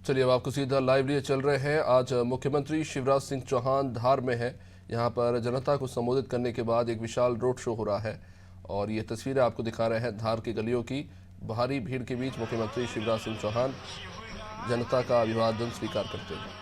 चलिए अब आपको सीधा लाइव लिए चल रहे हैं। आज मुख्यमंत्री शिवराज सिंह चौहान धार में है। यहाँ पर जनता को संबोधित करने के बाद एक विशाल रोड शो हो रहा है और ये तस्वीरें आपको दिखा रहे हैं धार की गलियों की। भारी भीड़ के बीच मुख्यमंत्री शिवराज सिंह चौहान जनता का अभिवादन स्वीकार करते हुए।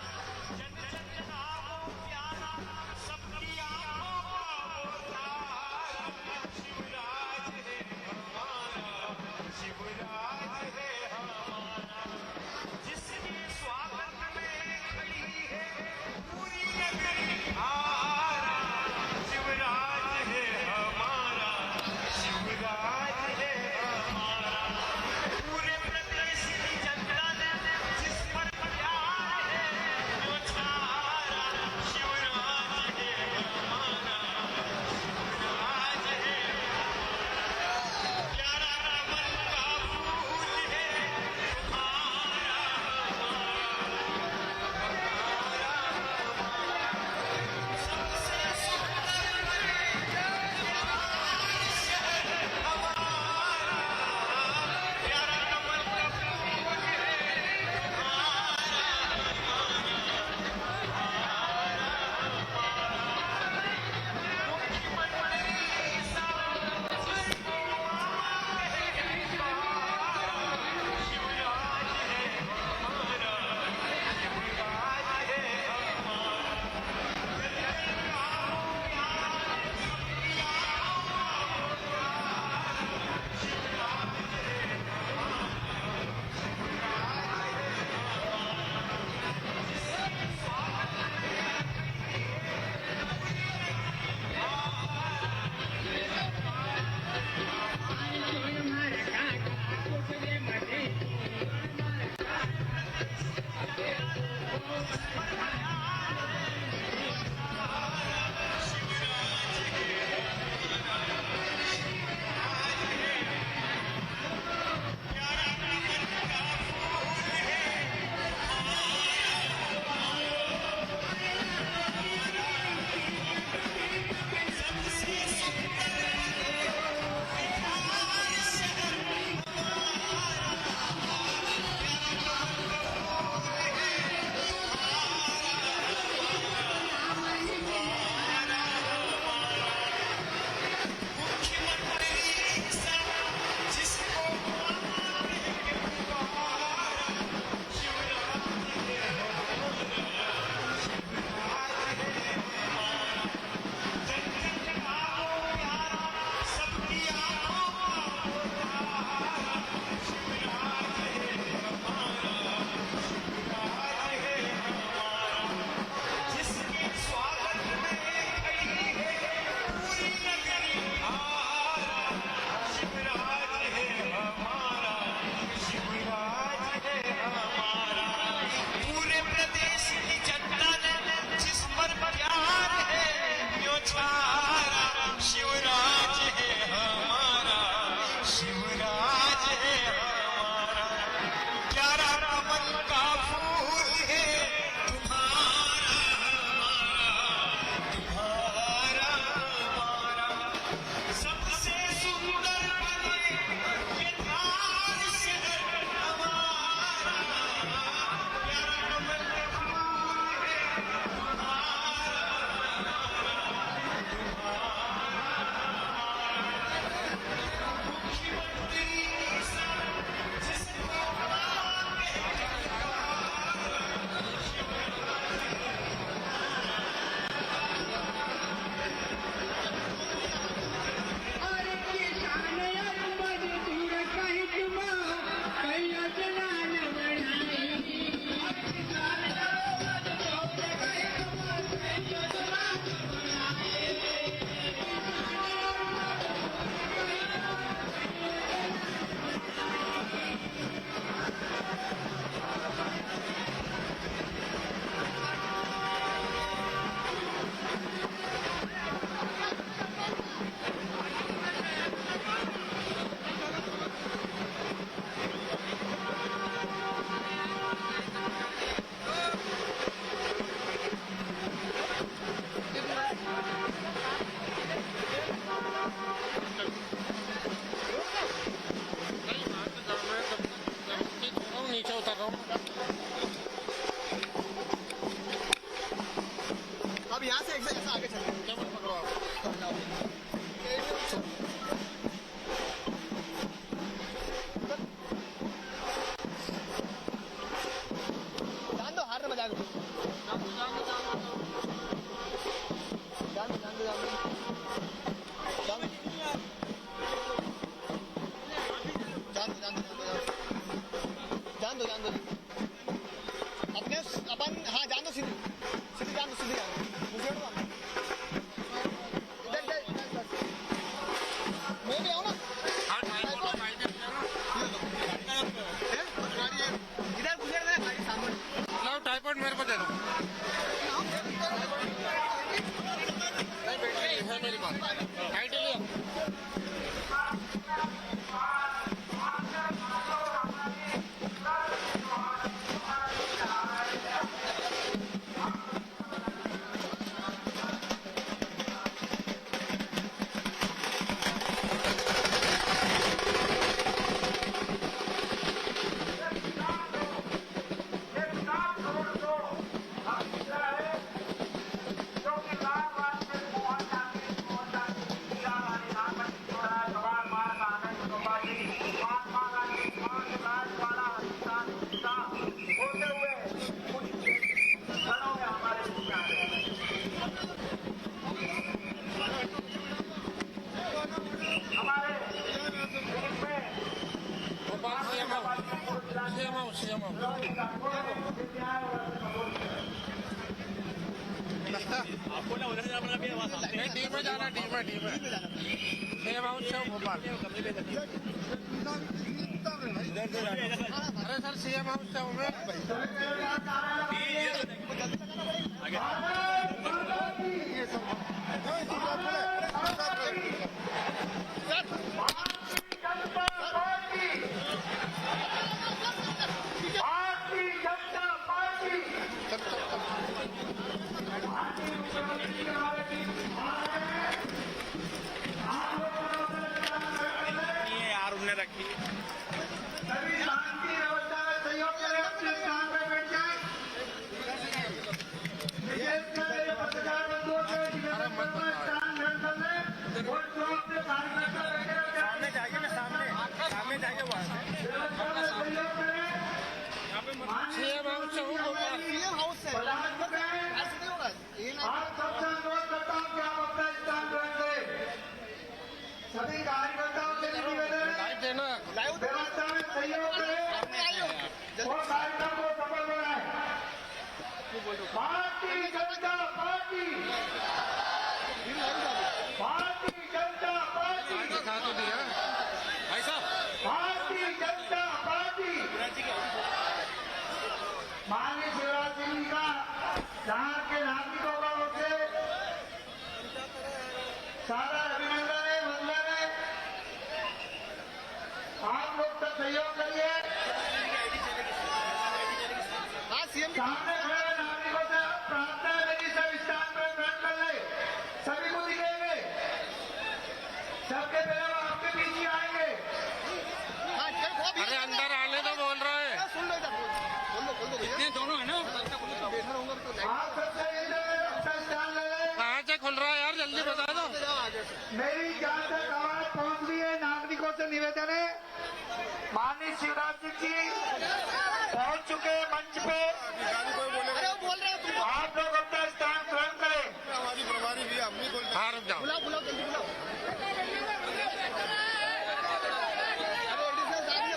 नीचे उतर रहा हूँ। आगे चलो, कैमरा पकड़ो आप। जान दो, हार में मजाक दो। जान दो, जान दो, जान दो, जान दो, जान दो, जान दो, जान दो, जान दो, अपने अपन, हाँ जान दो, सीधी सीधी जान दो, सीधी जान दो, मुझे इधर मैं भी आऊँ ना, इधर गुजर रहा है गाड़ी सामने। लाओ ट्राइपॉड मेरे को दे दो। नहीं बैटरी है मेरे पास। हाइट लिया। आपको ना उधर जाना भी आवाज नहीं डी में जाना, डी में सेम हाउस से भोपाल। अरे सर सीएम हाउस से हूँ मैं। यार उन्होंने रखी। सभी शांति व्यवस्था में सहयोग करें, अपने स्थान पर बैठ जाए। विशेषकर पत्रकार बंधुओं से निवेदन करता है, स्थान ग्रहण कर लें और जो अपने कार्यकर्ता बैठे हैं, सामने जाइए ना, सामने जाइए वहाँ से। व्यवस्था में सहयोग करें। सीएम हाउस से हूँ भोपाल। सीएम हाउस से प्रधान जी हैं, ऐसे नहीं होगा ये ना। आप सबसे अनुरोध करता हूँ कि आप अपना स्थान ग्रहण करें। सभी कार्यकर्ताओं से निवेदन है, लाइट देना। व्यवस्था में सहयोग करें सामने आइए और कार्यक्रम को सफल बनाएं। भारतीय जनता पार्टी, भारतीय जनता पार्टी, दिखा तो दिया भाई साहब। भारतीय जनता पार्टी। माननीय शिवराज सिंह जी का यहाँ के नागरिकों का ओर से सारा अभिनंदन है, वंदन है। आप लोग सब सहयोग करिए। हाँ सीएम सामने खड़े नागरिकों से प्रार्थना है कि सब स्थान पर ग्रहण कर ले। सभी को दिखेंगे, सबके पहले वो आपके पीछे आएंगे। हाँ अरे अंदर आने तो बोल रहा है। सुन लो इधर, खोल दो भैया। दोनों है ना, बैठा रहूंगा तो आप सबसे इधर अपना स्थान ले लें। कहाँ से खुल रहा है यार, जल्दी बता दो। जाओ आगे से। मेरी जहाँ तक आवाज पहुँच रही है, नागरिकों से निवेदन है, माननीय शिवराज सिंह जी पहुँच चुके हैं मंच पे। अरे वो बोल रहे हैं तुम। आप लोग अपना स्थान ग्रहण करें। हमारी प्रभारी भी हम नहीं बोलते। हाँ रुक जाओ। बुलाओ बुलाओ जल्दी बुलाओ।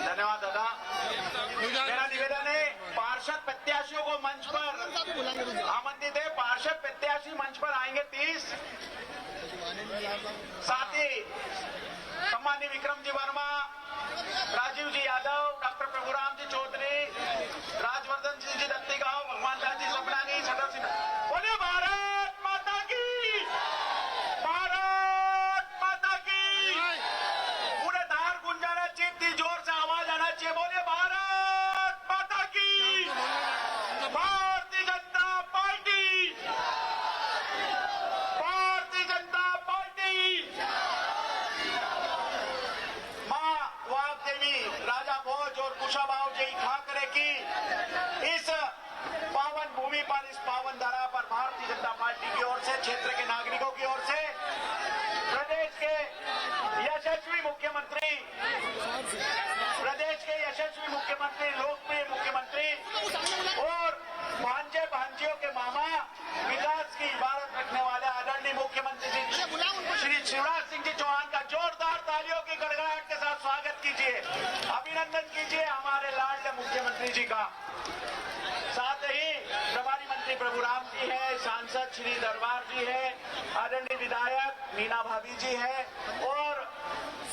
धन्यवाद दादा। रुक जाओ। मेरा निवेदन है, पार्षद प्रत्याशियों को मंच पर आमंत्रित है। पार्षद प्रत्याशी मंच पर आएंगे 30। साथ ही सम्मानीय विक्रम जी वर्मा, राजीव जी यादव, डॉक्टर प्रभुराम जी चौधरी, राजवर्धन सिंह जी दत्तीगांव, भगवान दास जी सपनानी, सदर सिंह। बोले भारत माता की, भारत माता की। पूरे धार गुंजाना चाहिए, इतनी जोर से आवाज आना चाहिए। बोले भारत माता की, भारतीय जनता पार्टी, भारतीय जनता पार्टी। माँ वाग देवी, राजा भोज और कुशाभाव जी खाकरे की इस पावन भूमि पर, इस पावन धरा पर पर भारतीय जनता पार्टी की ओर से, क्षेत्र के नागरिकों की ओर से, प्रदेश के यशस्वी मुख्यमंत्री, लोकप्रिय मुख्यमंत्री और भांजे भांजियों के मामा, विकास की इबारत रखने वाले आदरणीय मुख्यमंत्री श्री शिवराज सिंह जी चौहान का जोरदार तालियों की गड़गड़ाहट के साथ स्वागत कीजिए, अभिनंदन कीजिए हमारे लाडले मुख्यमंत्री जी का। साथ ही प्रभारी मंत्री प्रभुराम जी है, सांसद श्री दरबार जी है, आदरणीय विधायक मीना भाभी जी है और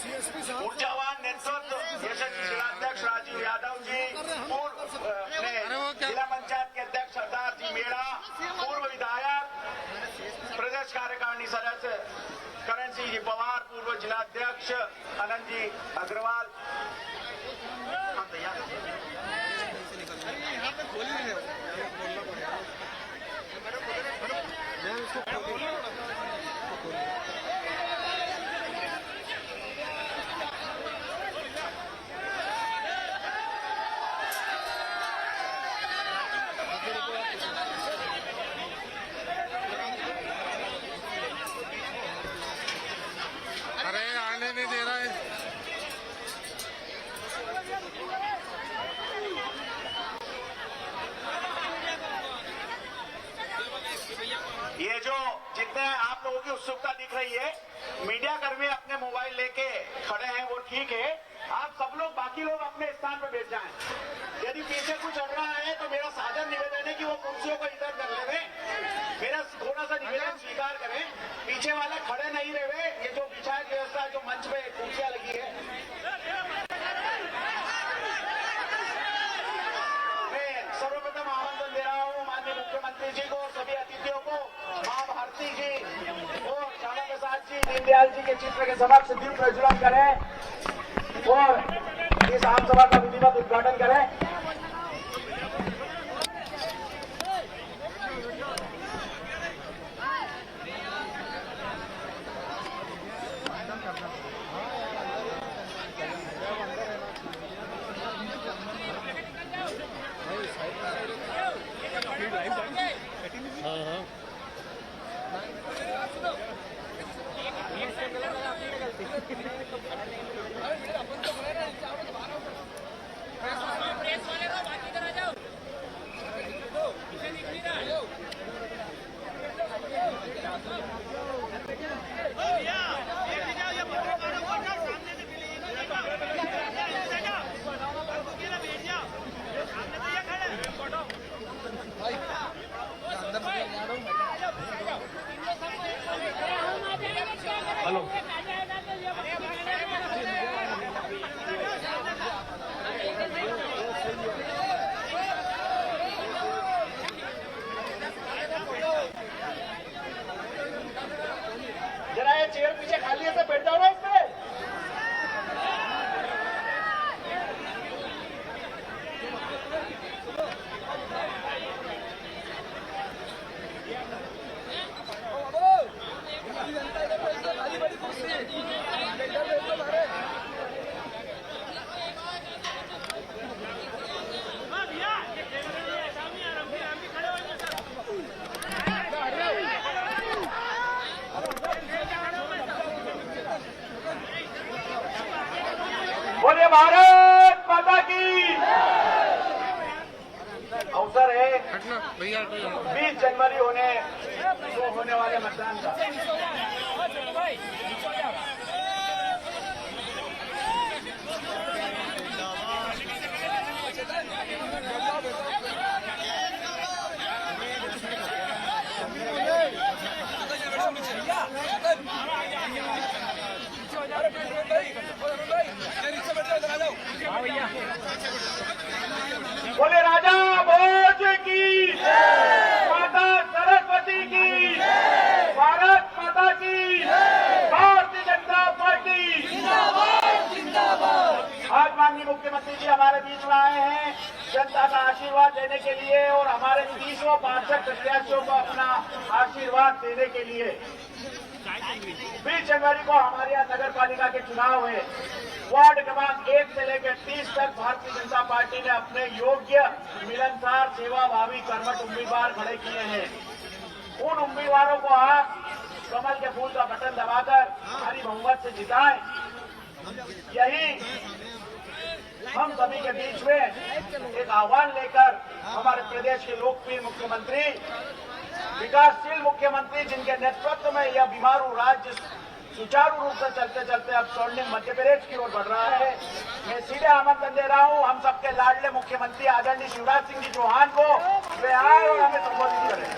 ऊर्जावान नेतृत्व यशस्वी जिलाध्यक्ष राजीव यादव जी, पूर्व जिला पंचायत के अध्यक्ष सरदार जी मेड़ा, पूर्व विधायक प्रदेश कार्यकारिणी सदस्य करण सिंह जी पवार, पूर्व जिलाध्यक्ष अनंत जी अग्रवाल। अरे आने नहीं दे रहा है। ये जो जितने आप लोगों की उत्सुकता दिख रही है, मीडिया कर्मी अपने मोबाइल लेके खड़े हैं वो ठीक है, आप सब लोग बाकी लोग अपने स्थान पर बैठ जाएं। यदि पीछे कुछ चल रहा है तो मेरा सादर निवेदन है कि वो कुर्सियों को इधर कर लेवे, मेरा थोड़ा सा निवेदन स्वीकार करें। पीछे वाले खड़े नहीं रहे, ये जो विचार व्यवस्था जो मंच पे कुर्सियां लगी है, मैं सर्वप्रथम आमंत्रण दे रहा हूँ माननीय मुख्यमंत्री जी को, सभी अतिथियों को, माँ भारती जी और श्यामा प्रसाद जी, दीनदयाल जी के चित्र के समक्ष दीप प्रज्वलन करें और इस आम सभा का विधिवत उद्घाटन करें। जरा ये चेयर पीछे खाली है तो बैठ जाओ ना इसमें। बोलिए भारत माता की। अवसर है हटना भैया 20 जनवरी होने वाले मतदान का। बोले राजा भोज की, माता सरस्वती की, भारत माता की, भारतीय जनता पार्टी आज माननीय मुख्यमंत्री जी हमारे बीच में आए हैं जनता का आशीर्वाद देने के लिए और हमारे 30 पार्षद प्रत्याशियों को अपना आशीर्वाद देने के लिए। 20 जनवरी को हमारे यहाँ नगर पालिका के चुनाव हुए। वार्ड क्रमांक 1 से लेकर 30 तक भारतीय जनता पार्टी ने अपने योग्य, मिलनसार, सेवाभावी, कर्मठ उम्मीदवार खड़े किए हैं। उन उम्मीदवारों को आप कमल के फूल का बटन दबाकर भारी बहुमत से जिताएं। यही हम सभी के बीच में एक आह्वान लेकर हमारे प्रदेश के लोकप्रिय मुख्यमंत्री, विकासशील मुख्यमंत्री, जिनके नेतृत्व में यह बीमारू राज्य सुचारू रूप से चलते चलते अब स्वर्णिम मध्य प्रदेश की ओर बढ़ रहा है, मैं सीधे आमंत्रण दे रहा हूं हम सबके लाडले मुख्यमंत्री आदरणीय शिवराज सिंह जी चौहान को, वे आए और हमें संबोधित करें।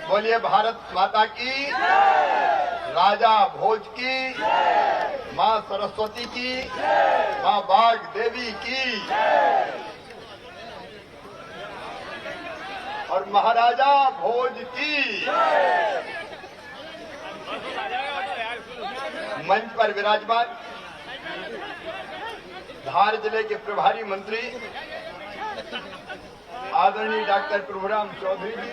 बोलिए भारत माता की, राजा भोज की, मां सरस्वती की, मां बाघ देवी की और महाराजा भोज की। मंच पर विराजमान धार जिले के प्रभारी मंत्री आदरणीय डॉक्टर प्रभुराम चौधरी जी,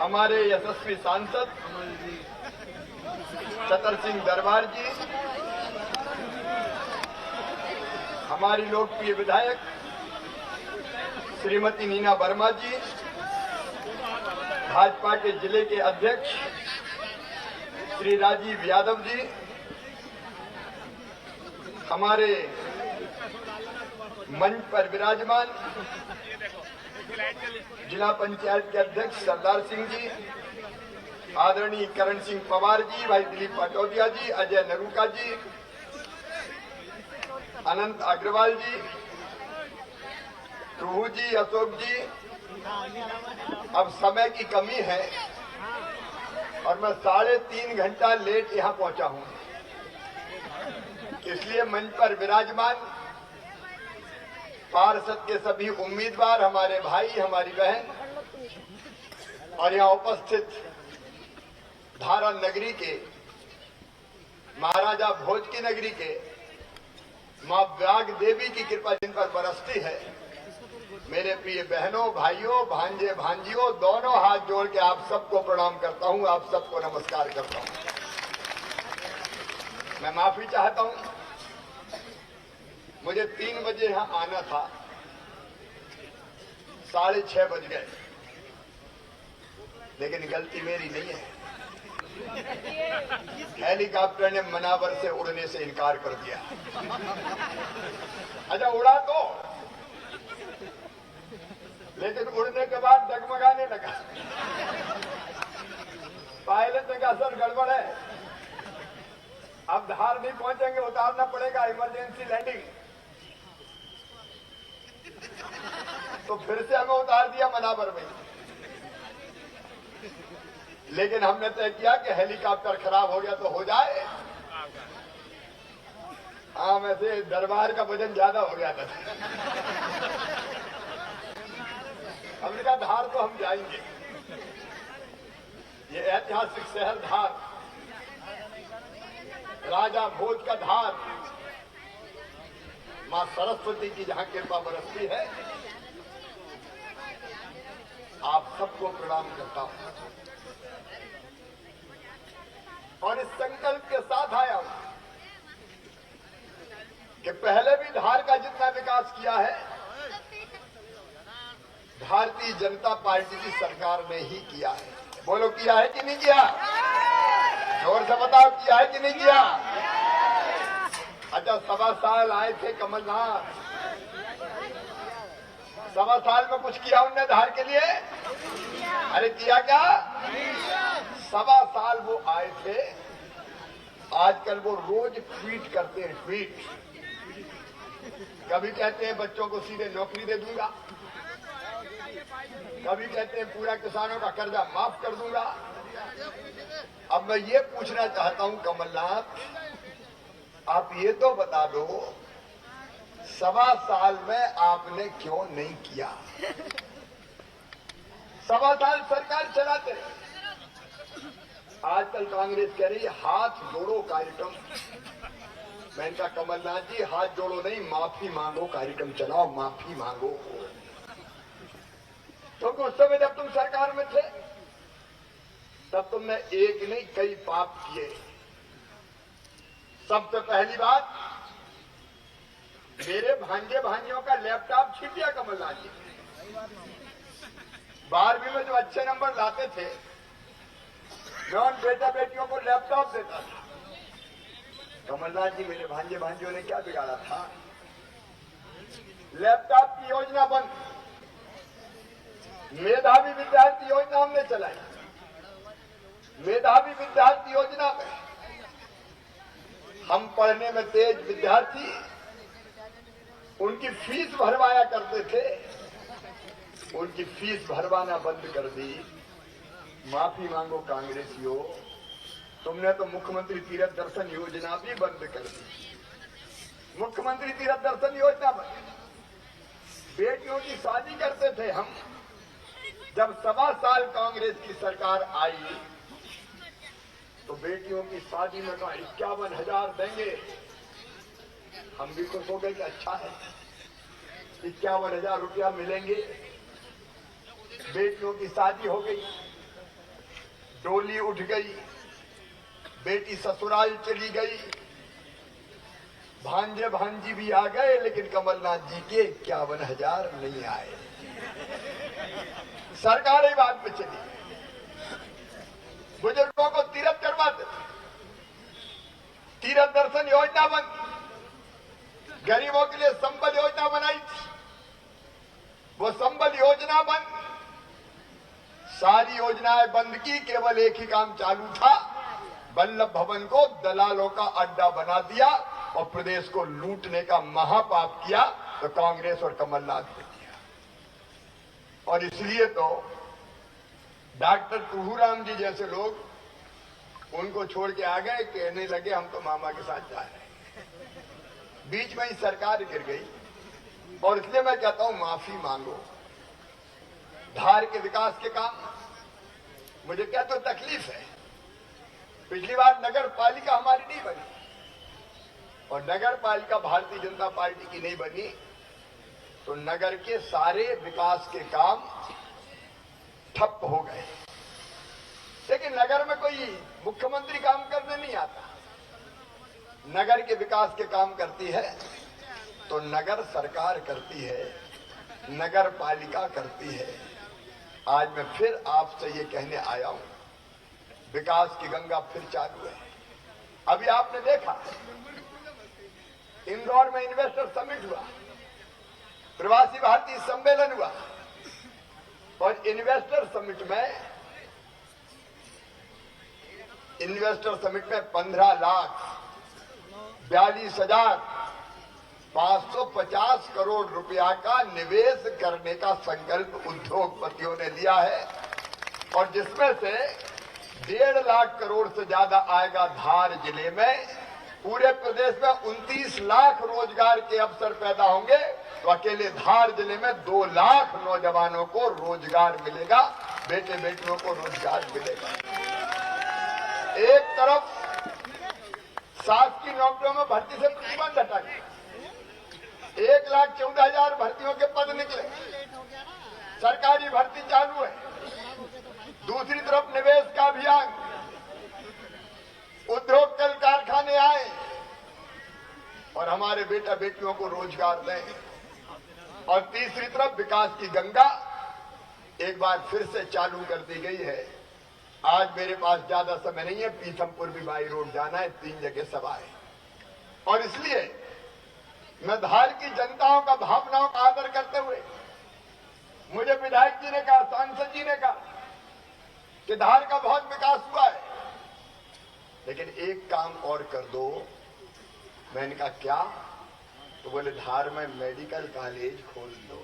हमारे यशस्वी सांसद छतर सिंह दरबार जी, हमारी लोकप्रिय विधायक श्रीमती नीना वर्मा जी, भाजपा के जिले के अध्यक्ष श्री राजीव यादव जी, हमारे मंच पर विराजमान जिला पंचायत के अध्यक्ष सरदार सिंह जी, आदरणीय करण सिंह पवार जी, भाई दिलीप पटौदिया जी, अजय नरूका जी, अनंत अग्रवाल जी, प्रभु जी, अशोक जी। अब समय की कमी है और मैं 3.5 घंटा लेट यहां पहुंचा हूं, इसलिए मंच पर विराजमान पार्षद के सभी उम्मीदवार, हमारे भाई, हमारी बहन और यहां उपस्थित धारा नगरी के, महाराजा भोज की नगरी के मां बाघ देवी की कृपा जिन पर बरसती है, मेरे प्रिय बहनों, भाइयों, भांजे भांजियों, दोनों हाथ जोड़ के आप सबको प्रणाम करता हूं, आप सबको नमस्कार करता हूं। मैं माफी चाहता हूं, मुझे 3 बजे यहां आना था, 6:30 बज गए, लेकिन गलती मेरी नहीं है। हेलीकॉप्टर ने मनावर से उड़ने से इनकार कर दिया। अच्छा उड़ा तो, लेकिन उड़ने के बाद डगमगाने लगा। पायलट ने कहा सर गड़बड़ है, अब धार नहीं पहुंचेंगे, उतारना पड़ेगा, इमरजेंसी लैंडिंग। तो फिर से हमें उतार दिया मनावर में, लेकिन हमने तय किया कि हेलीकॉप्टर खराब हो गया तो हो जाए। हाँ, वैसे दरबार का वजन ज्यादा हो गया था। हमने कहा धार तो हम जाएंगे, ये ऐतिहासिक शहर धार, राजा भोज का धार, मां सरस्वती की जहां कृपा बरसती है, आप सबको प्रणाम करता हूं और इस संकल्प के साथ आया हूं कि पहले भी धार का जितना विकास किया है, भारतीय जनता पार्टी की सरकार ने ही किया है। बोलो किया है कि नहीं किया? जोर से बताओ, किया है कि नहीं किया? अच्छा 1.25 साल आए थे कमलनाथ, 1.25 साल में कुछ किया उनने धार के लिए? अरे किया क्या? 1.25 साल वो आए थे, आजकल वो रोज ट्वीट करते हैं, ट्वीट। कभी कहते हैं बच्चों को सीधे नौकरी दे दूंगा, कभी कहते हैं पूरा किसानों का कर्जा माफ कर दूंगा। अब मैं ये पूछना चाहता हूं कमलनाथ, आप ये तो बता दो 1.25 साल में आपने क्यों नहीं किया? 1.25 साल सरकार चलाते, आजकल कांग्रेस कह रही है हाथ जोड़ो कार्यक्रम। मैंने कहा कमलनाथ जी हाथ जोड़ो नहीं, माफी मांगो कार्यक्रम चलाओ, माफी मांगो। क्योंकि उस समय जब तुम सरकार में थे तब तुमने एक नहीं कई पाप किए। सबसे पहली बात, मेरे भांजे भांजियों का लैपटॉप छीन लिया कमलनाथ जी। 12वीं में जो अच्छे नंबर लाते थे मैं उन बेटा बेटियों को लैपटॉप देता था। कमलनाथ जी मेरे भांजे भांजियों ने क्या बिगाड़ा था? लैपटॉप की योजना बंद, मेधावी विद्यार्थी योजना हमने चलाई। मेधावी विद्यार्थी योजना में हम पढ़ने में तेज विद्यार्थी उनकी फीस भरवाया करते थे, उनकी फीस भरवाना बंद कर दी। माफी मांगो कांग्रेसियों, तुमने तो मुख्यमंत्री तीर्थ दर्शन योजना भी बंद कर दी। मुख्यमंत्री तीर्थ दर्शन योजना बंद। बेटियों की शादी करते थे हम। जब 1.25 साल कांग्रेस की सरकार आई तो बेटियों की शादी में कहा 51,000 देंगे। हम भी खुश हो गए कि अच्छा है, 51,000 रुपया मिलेंगे। बेटियों की शादी हो गई, डोली उठ गई, बेटी ससुराल चली गई, भांजे भांजी भी आ गए, लेकिन कमलनाथ जी के 51,000 नहीं आए। सरकार ही बात पे चली। बुजुर्गों को तीर्थ करवाते थे, तीर्थ दर्शन योजना बंद। गरीबों के लिए संबल योजना बनाई थी, वो संबल योजना बंद। सारी योजनाएं बंद की, केवल एक ही काम चालू था, वल्लभ भवन को दलालों का अड्डा बना दिया और प्रदेश को लूटने का महापाप किया। तो कांग्रेस और कमलनाथ ने किया। और इसलिए तो डॉक्टर प्रभुराम जी जैसे लोग उनको छोड़ के आ गए, कहने लगे हम तो मामा के साथ जा रहे हैं। बीच में ही सरकार गिर गई। और इसलिए मैं कहता हूं माफी मांगो। धार के विकास के काम मुझे क्या तो तकलीफ है। पिछली बार नगर पालिका हमारी नहीं बनी और नगर पालिका भारतीय जनता पार्टी की नहीं बनी तो नगर के सारे विकास के काम ठप हो गए। लेकिन नगर में कोई मुख्यमंत्री काम करने नहीं आता, नगर के विकास के काम करती है तो नगर सरकार करती है, नगर पालिका करती है। आज मैं फिर आपसे ये कहने आया हूं, विकास की गंगा फिर चालू है। अभी आपने देखा इंदौर में इन्वेस्टर समिट हुआ, प्रवासी भारतीय सम्मेलन हुआ और इन्वेस्टर समिट में 15,42,550 करोड़ रुपया का निवेश करने का संकल्प उद्योगपतियों ने लिया है और जिसमें से 1.5 लाख करोड़ से ज्यादा आएगा धार जिले में। पूरे प्रदेश में 29 लाख रोजगार के अवसर पैदा होंगे तो अकेले धार जिले में 2 लाख नौजवानों को रोजगार मिलेगा, बेटे बेटियों को रोजगार मिलेगा। एक तरफ शासकीय नौकरियों में भर्ती से प्रतिबंध हटा गया, 1,14,000 भर्तियों के पद निकले, सरकारी भर्ती चालू है। दूसरी तरफ निवेश का अभियान, उद्योग कल कारखाने आए और हमारे बेटा बेटियों को रोजगार दें। और तीसरी तरफ विकास की गंगा एक बार फिर से चालू कर दी गई है। आज मेरे पास ज्यादा समय नहीं है, पीथमपुर भी बाई रोड जाना है, 3 जगह सभा है। और इसलिए मैं धार की जनताओं का भावनाओं का आदर करते हुए, मुझे विधायक जी ने कहा, सांसद जी ने कहा कि धार का बहुत विकास हुआ है, लेकिन एक काम और कर दो। मैंने कहा क्या? तो बोले धार में मेडिकल कॉलेज खोल दो।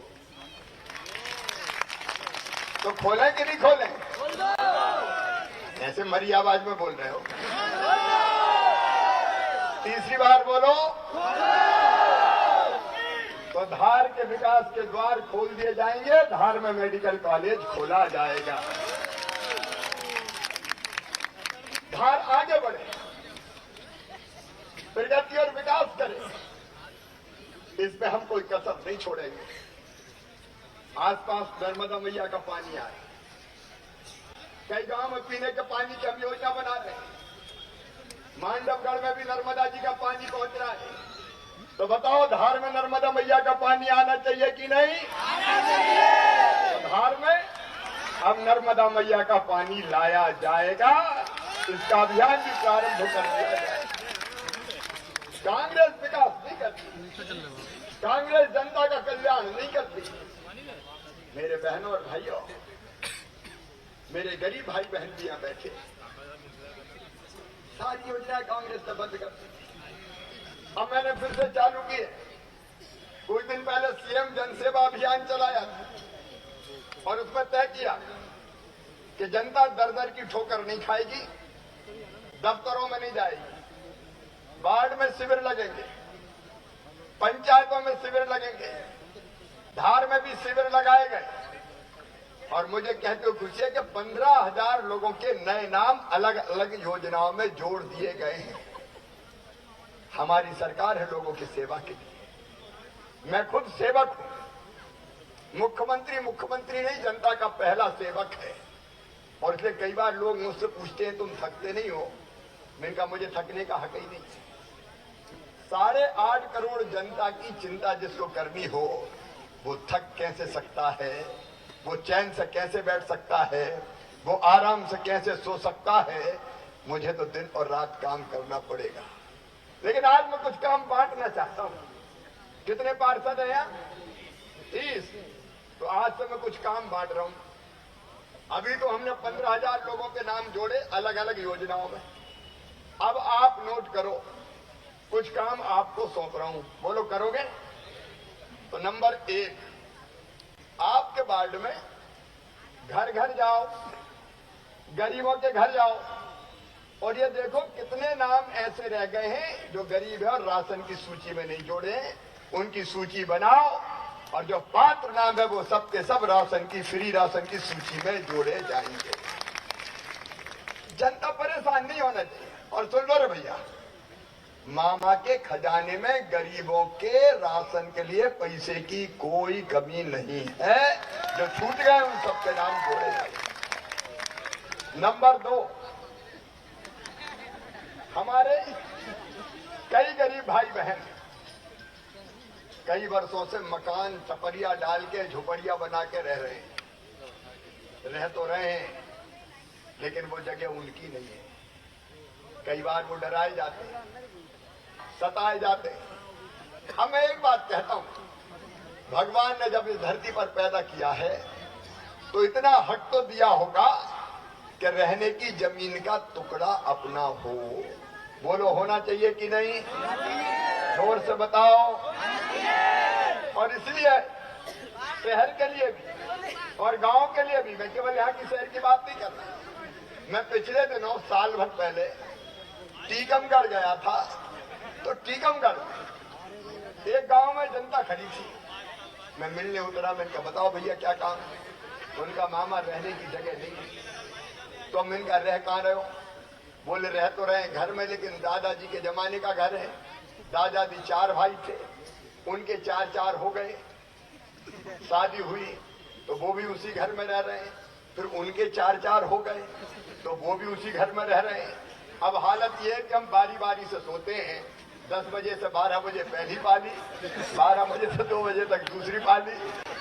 तो खोलें कि नहीं खोलें? ऐसे मरी आवाज में बोल रहे हो। तीसरी बार बोलो। तो धार के विकास के द्वार खोल दिए जाएंगे, धार में मेडिकल कॉलेज खोला जाएगा। धार आगे बढ़े, प्रगति और विकास करे, इसमें हम कोई कसर नहीं छोड़ेंगे। आसपास नर्मदा मैया का पानी आए, कई गांव में पीने के पानी की हम योजना बना रहे हैं। मांडवगढ़ में भी नर्मदा जी का पानी पहुंच रहा है। तो बताओ धार में नर्मदा मैया का पानी आना चाहिए कि नहीं? तो धार में अब नर्मदा मैया का पानी लाया जाएगा, इसका अभियान भी प्रारंभ कर दिया जाएगा। कांग्रेस विकास नहीं करती, कांग्रेस जनता का कल्याण नहीं करती। मेरे बहनों और भाइयों, मेरे गरीब भाई बहन भी यहाँ बैठे, सारी योजनाएं कांग्रेस ने बंद कर दी। अब मैंने फिर से चालू की है। कुछ दिन पहले सीएम जनसेवा अभियान चलाया था और उसमें तय किया कि जनता दर दर की ठोकर नहीं खाएगी, दफ्तरों में नहीं जाएगी, वार्ड में शिविर लगेंगे, पंचायतों में शिविर लगेंगे, धार में भी शिविर लगाए गए। और मुझे कहते हुए खुशी है कि 15,000 लोगों के नए नाम अलग अलग योजनाओं में जोड़ दिए गए हैं। हमारी सरकार है लोगों की सेवा के लिए। मैं खुद सेवक हूं। मुख्यमंत्री नहीं, जनता का पहला सेवक है। और इसलिए कई बार लोग मुझसे पूछते हैं तुम थकते नहीं हो? मैंने कहा मुझे थकने का हक ही नहीं। 8.5 करोड़ जनता की चिंता जिसको करनी हो, वो थक कैसे सकता है? वो चैन से कैसे बैठ सकता है? वो आराम से कैसे सो सकता है? मुझे तो दिन और रात काम करना पड़ेगा। लेकिन आज मैं कुछ काम बांटना चाहता हूं। कितने पार्षद हैं यहाँ? 30। तो आज से मैं कुछ काम बांट रहा हूं। अभी तो हमने 15,000 लोगों के नाम जोड़े अलग अलग योजनाओं में। अब आप नोट करो, कुछ काम आपको सौंप रहा हूं, बोलो करोगे? तो नंबर 1, आपके वार्ड में घर घर जाओ, गरीबों के घर जाओ और ये देखो कितने नाम ऐसे रह गए हैं जो गरीब है और राशन की सूची में नहीं जोड़े हैं। उनकी सूची बनाओ और जो पात्र नाम है वो सब के सब राशन की, फ्री राशन की सूची में जोड़े जाएंगे। जनता परेशान नहीं होना चाहिए। और सुन लो रे भैया, मामा के खजाने में गरीबों के राशन के लिए पैसे की कोई कमी नहीं है। जो छूट गए उन सबके नाम जोड़े जाएंगे। नंबर 2, हमारे कई गरीब भाई बहन कई वर्षों से मकान टपरिया डाल के झोपड़िया बना के रह रहे हैं। रह तो रहे हैं लेकिन वो जगह उनकी नहीं है। कई बार वो डराए जाते हैं, सताए जाते हैं। अब मैं एक बात कहता हूं, भगवान ने जब इस धरती पर पैदा किया है तो इतना हक तो दिया होगा कि रहने की जमीन का टुकड़ा अपना हो। बोलो होना चाहिए कि नहीं? जोर से बताओ। और इसलिए शहर के लिए भी और गांव के लिए भी, मैं केवल यहाँ की शहर की बात नहीं कर रहा। मैं पिछले दिनों साल भर पहले टीकमगढ़ गया था। तो टीकमगढ़ एक गांव में जनता खड़ी थी। मैं मिलने उतरा, मैंने कहा बताओ भैया क्या काम है? उनका मामा रहने की जगह नहीं। तो मैंने कहा रह कहाँ रहे हो? बोले रह तो रहे घर में, लेकिन दादाजी के जमाने का घर है। दादाजी 4 भाई थे, उनके 4 हो गए, शादी हुई तो वो भी उसी घर में रह रहे हैं। फिर उनके 4 हो गए तो वो भी उसी घर में रह रहे हैं। अब हालत ये है कि हम बारी बारी से सोते हैं। 10 बजे से 12 बजे पहली पाली, 12 बजे से 2 बजे तक दूसरी पाली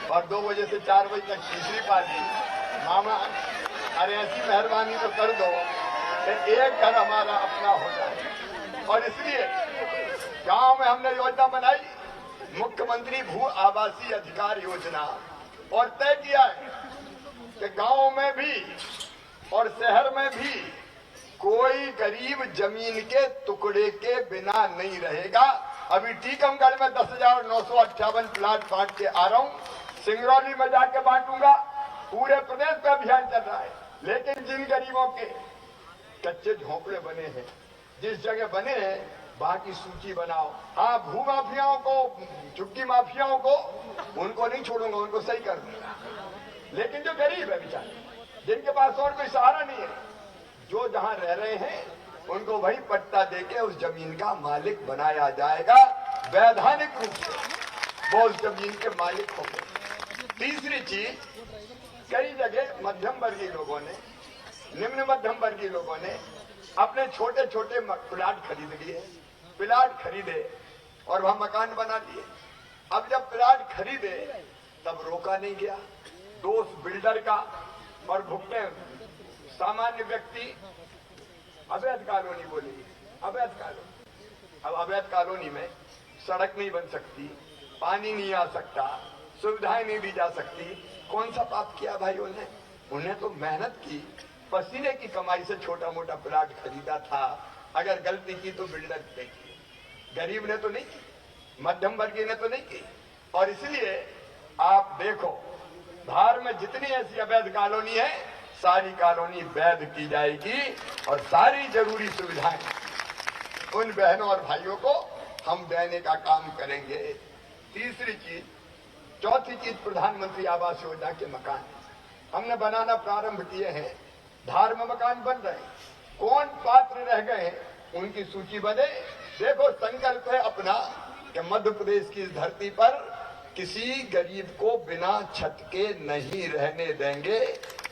और 2 बजे से 4 बजे तक तीसरी पाली। मामा अरे ऐसी मेहरबानी तो कर दो कि एक घर हमारा अपना हो जाए। और इसलिए गांव में हमने योजना बनाई, मुख्यमंत्री भू आवासीय अधिकार योजना, और तय किया है कि गांव में भी और शहर में भी कोई गरीब जमीन के टुकड़े के बिना नहीं रहेगा। अभी टीकमगढ़ में 10,958 प्लाट बांट के आ रहा हूं, सिंगरौली में जाके बांटूंगा। पूरे प्रदेश में अभियान चल रहा है। लेकिन जिन गरीबों के कच्चे झोंपड़े बने हैं, जिस जगह बने हैं, वहां की सूची बनाओ। हाँ, भू माफियाओं को, झुग्गी माफियाओं को, उनको नहीं छोड़ूंगा, उनको सही कर दूंगा। लेकिन जो गरीब है बेचारे, जिनके पास और कोई सहारा नहीं है, जो जहां रह रहे हैं उनको वही पट्टा देके उस जमीन का मालिक बनाया जाएगा। वैधानिक रूप से वो उस जमीन के मालिक होंगे। तीसरी चीज, कई जगह मध्यम वर्गीय लोगों ने, निम्न मध्यम वर्गीय लोगों ने अपने छोटे छोटे प्लाट खरीद लिए। प्लाट खरीदे और वहां मकान बना लिए। अब जब प्लाट खरीदे तब रोका नहीं गया, दोष बिल्डर का और भुगते सामान्य व्यक्ति। अवैध कॉलोनी बोली, अवैध कॉलोनी। अब अवैध कॉलोनी में सड़क नहीं बन सकती, पानी नहीं आ सकता, सुविधाएं नहीं दी जा सकती। कौन सा पाप किया भाइयों ने? उन्हें तो मेहनत की, पसीने की कमाई से छोटा मोटा प्लाट खरीदा था। अगर गलती की तो बिल्डर ने की, गरीब ने तो नहीं की, मध्यम वर्गीय ने तो नहीं की। और इसलिए आप देखो, धार में जितनी ऐसी अवैध कॉलोनी है, सारी कॉलोनी वैध की जाएगी और सारी जरूरी सुविधाएं उन बहनों और भाइयों को हम देने का काम करेंगे। तीसरी चीज, चौथी चीज, प्रधानमंत्री आवास योजना के मकान हमने बनाना प्रारंभ किए हैं। धार में मकान बन रहे हैं। कौन पात्र रह गए हैं उनकी सूची बने। देखो, संकल्प है अपना कि मध्य प्रदेश की इस धरती पर किसी गरीब को बिना छत के नहीं रहने देंगे।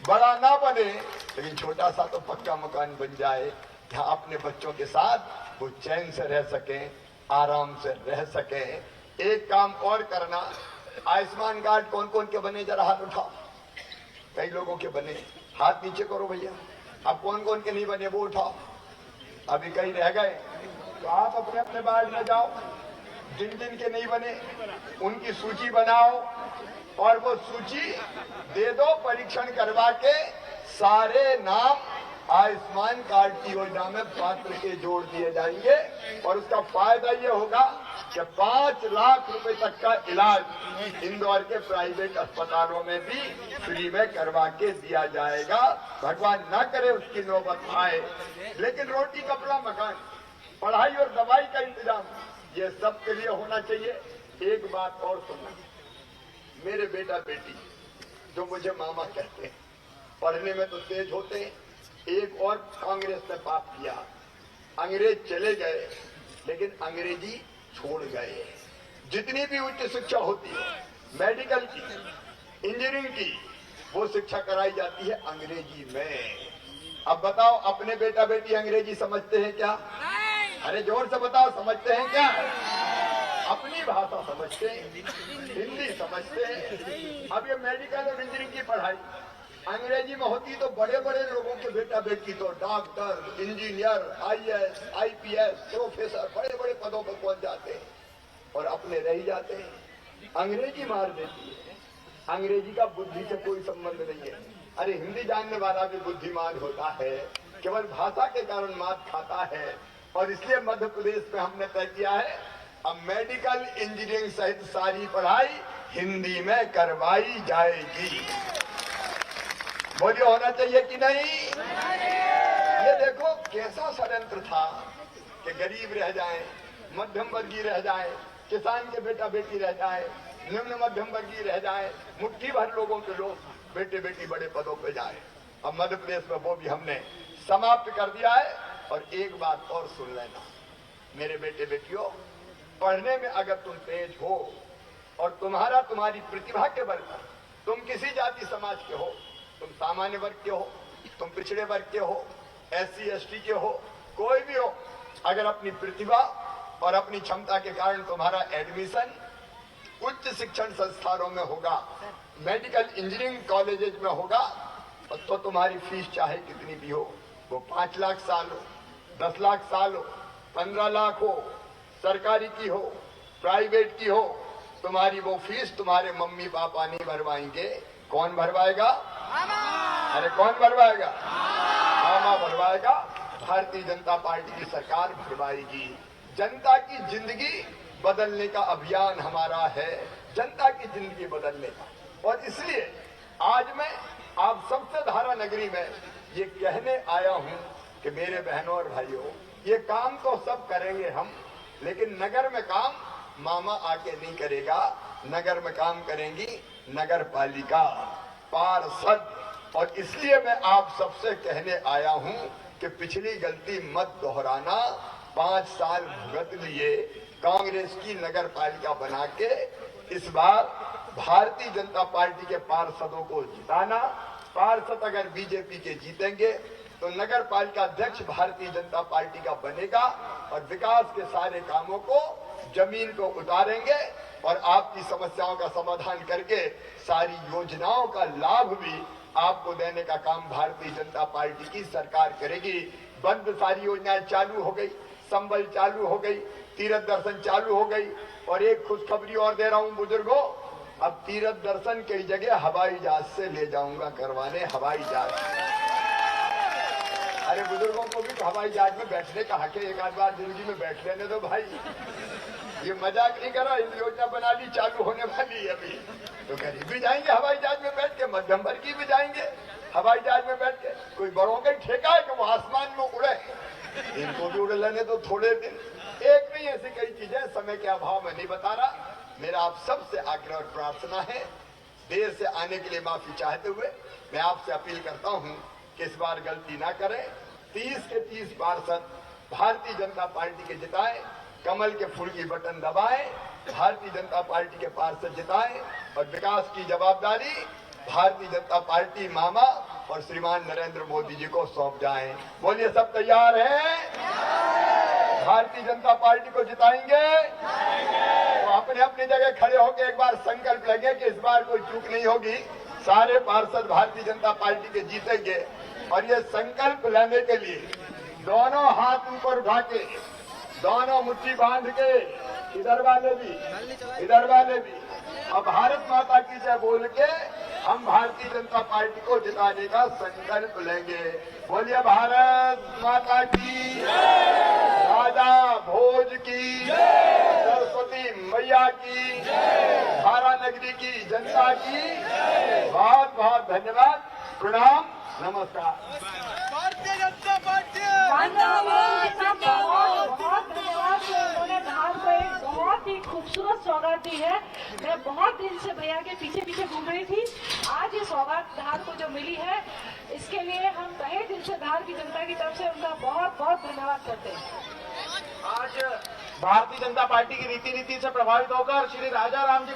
बड़ा ना बने लेकिन छोटा सा तो पक्का मकान बन जाए, जहां अपने बच्चों के साथ वो चैन से रह सके, आराम से रह सके। एक काम और करना, आयुष्मान कार्ड कौन कौन के बने जरा हाथ उठाओ। कई लोगों के बने, हाथ नीचे करो भैया। अब कौन कौन के नहीं बने वो उठाओ। अभी कहीं रह गए तो आप अपने अपने वार्ड में जाओ, जिन जिन के नहीं बने उनकी सूची बनाओ और वो सूची दे दो। परीक्षण करवा के सारे नाम आयुष्मान कार्ड की योजना में पात्र के जोड़ दिए जाएंगे और उसका फायदा ये होगा कि 5 लाख रुपए तक का इलाज इंदौर के प्राइवेट अस्पतालों में भी फ्री में करवा के दिया जाएगा। भगवान ना करे उसकी नौबत आए, लेकिन रोटी कपड़ा मकान, पढ़ाई और दवाई का इंतजाम ये सब के लिए होना चाहिए। एक बात और सुनना, मेरे बेटा बेटी जो मुझे मामा कहते हैं, पढ़ने में तो तेज होते हैं। एक और कांग्रेस ने पाप किया, अंग्रेज चले गए लेकिन अंग्रेजी छोड़ गए। जितनी भी उच्च शिक्षा होती है, मेडिकल की, इंजीनियरिंग की, वो शिक्षा कराई जाती है अंग्रेजी में। अब बताओ, अपने बेटा बेटी अंग्रेजी समझते हैं क्या? अरे जोर से बताओ, समझते हैं क्या? अपनी भाषा समझते हैं, हिंदी समझते हैं। अब ये मेडिकल और इंजीनियरिंग की पढ़ाई अंग्रेजी में होती तो बड़े बड़े लोगों के बेटा बेटी तो doctor, engineer, IAS, IPS, professor, बड़े बड़े पदों पर पहुंच जाते हैं और अपने रह जाते हैं। अंग्रेजी मार देती है। अंग्रेजी का बुद्धि से कोई संबंध नहीं है। अरे हिंदी जानने वाला भी बुद्धिमान होता है, केवल भाषा के कारण मात खाता है। और इसलिए मध्य प्रदेश में हमने तय किया है, अब मेडिकल, इंजीनियरिंग सहित सारी पढ़ाई हिंदी में करवाई जाएगी। बोलिए, होना चाहिए कि नहीं? ये देखो कैसा षड्यंत्र था कि गरीब रह जाए, मध्यम वर्गीय रह जाए, किसान के बेटा बेटी रह जाए, निम्न मध्यम वर्गीय रह जाए, मुट्ठी भर लोगों के लोग बेटे बेटी बड़े पदों पे जाए। अब मध्य प्रदेश में वो भी हमने समाप्त कर दिया है। और एक बात और सुन लेना, मेरे बेटे बेटियों, पढ़ने में अगर तुम तेज हो और तुम्हारी प्रतिभा के बल पर तुम किसी जाति समाज के हो, तुम सामान्य वर्ग के हो, तुम पिछड़े वर्ग के हो, SC ST के हो, कोई भी हो, अगर अपनी प्रतिभा और अपनी क्षमता के कारण तुम्हारा एडमिशन उच्च शिक्षण संस्थानों में होगा, मेडिकल इंजीनियरिंग कॉलेजेस में होगा, तो तुम्हारी फीस चाहे कितनी भी हो, वो 5 लाख साल हो, 10 लाख साल हो, 15 लाख हो, सरकारी की हो, प्राइवेट की हो, तुम्हारी वो फीस तुम्हारे मम्मी पापा नहीं भरवाएंगे। कौन भरवाएगा? अरे कौन भरवाएगा? मामा भरवाएगा। भारतीय जनता पार्टी की सरकार भरवाएगी। जनता की जिंदगी बदलने का अभियान हमारा है, जनता की जिंदगी बदलने का। और इसलिए आज मैं आप सबसे धारा नगरी में ये कहने आया हूं कि मेरे बहनों और भाइयों, ये काम तो सब करेंगे हम, लेकिन नगर में काम मामा आके नहीं करेगा। नगर में काम करेंगी नगर पालिका, पार्षद। और इसलिए मैं आप सबसे कहने आया हूं कि पिछली गलती मत दोहराना। 5 साल भुगत लिए कांग्रेस की नगर पालिका बना के इस बार भारतीय जनता पार्टी के पार्षदों को जिताना। पार्षद अगर बीजेपी के जीतेंगे तो नगर पालिका अध्यक्ष भारतीय जनता पार्टी का बनेगा और विकास के सारे कामों को जमीन को उतारेंगे और आपकी समस्याओं का समाधान करके सारी योजनाओं का लाभ भी आपको देने का काम भारतीय जनता पार्टी की सरकार करेगी। बंद सारी योजनाएं चालू हो गई, संबल चालू हो गई, तीर्थ दर्शन चालू हो गई। और एक खुशखबरी और दे रहा हूं बुजुर्गों, अब तीर्थ दर्शन की जगह हवाई जहाज से ले जाऊंगा करवाने, हवाई जहाज। अरे बुजुर्गों को भी तो हवाई जहाज में बैठने का हक है, एक आध बार जिंदगी में बैठ लेने दो भाई। ये मजाक नहीं करा, योजना बना ली, चालू होने वाली है अभी। तो गरीब भी जाएंगे हवाई जहाज में बैठ के, मध्यम वर्गीय भी जाएंगे हवाई जहाज में बैठ के। कोई बड़ों का ही ठेका है कि वो आसमान में उड़े, इनको भी उड़ लेने तो थोड़े दिन। एक नहीं, ऐसी कई चीजें समय के अभाव में नहीं बता रहा। मेरा आप सबसे आग्रह और प्रार्थना है, देर से आने के लिए माफी चाहते हुए मैं आपसे अपील करता हूं कि इस बार गलती ना करें। 30 के 30 पार्षद भारतीय जनता पार्टी के जिताएं, कमल के फूल की बटन दबाएं, भारतीय जनता पार्टी के पार्षद जिताएं और विकास की जवाबदारी भारतीय जनता पार्टी मामा और श्रीमान नरेंद्र मोदी जी को सौंप जाएं। बोलिए, सब तैयार हैं? भारतीय जनता पार्टी को जिताएंगे तो अपने अपनी जगह खड़े होकर एक बार संकल्प लेंगे कि इस बार कोई चूक नहीं होगी, सारे पार्षद भारतीय जनता पार्टी के जीतेंगे। और ये संकल्प लेने के लिए दोनों हाथ ऊपर उठा के, दोनों मुट्ठी बांध के, इधर वाले भी, इधर वाले भी, अब भारत माता की जय बोल के हम भारतीय जनता पार्टी को जिताने का संकल्प लेंगे। बोलिए, भारत माता की, राजा भोज की, सरस्वती मैया की, धारा नगरी की जनता की बहुत बहुत धन्यवाद, प्रणाम, नमस्कार। भारतीय जनता पार्टी बहुत धन्यवाद। उन्होंने धार को एक बहुत ही खूबसूरत सौगात दी है। मैं बहुत दिन से भैया के पीछे पीछे घूम रही थी, आज ये सौगात धार को जो मिली है, इसके लिए हम तहे दिल से धार की जनता की तरफ से उनका बहुत बहुत धन्यवाद करते हैं। आज भारतीय जनता पार्टी की रीति नीति से प्रभावित होकर श्री राजा राम जी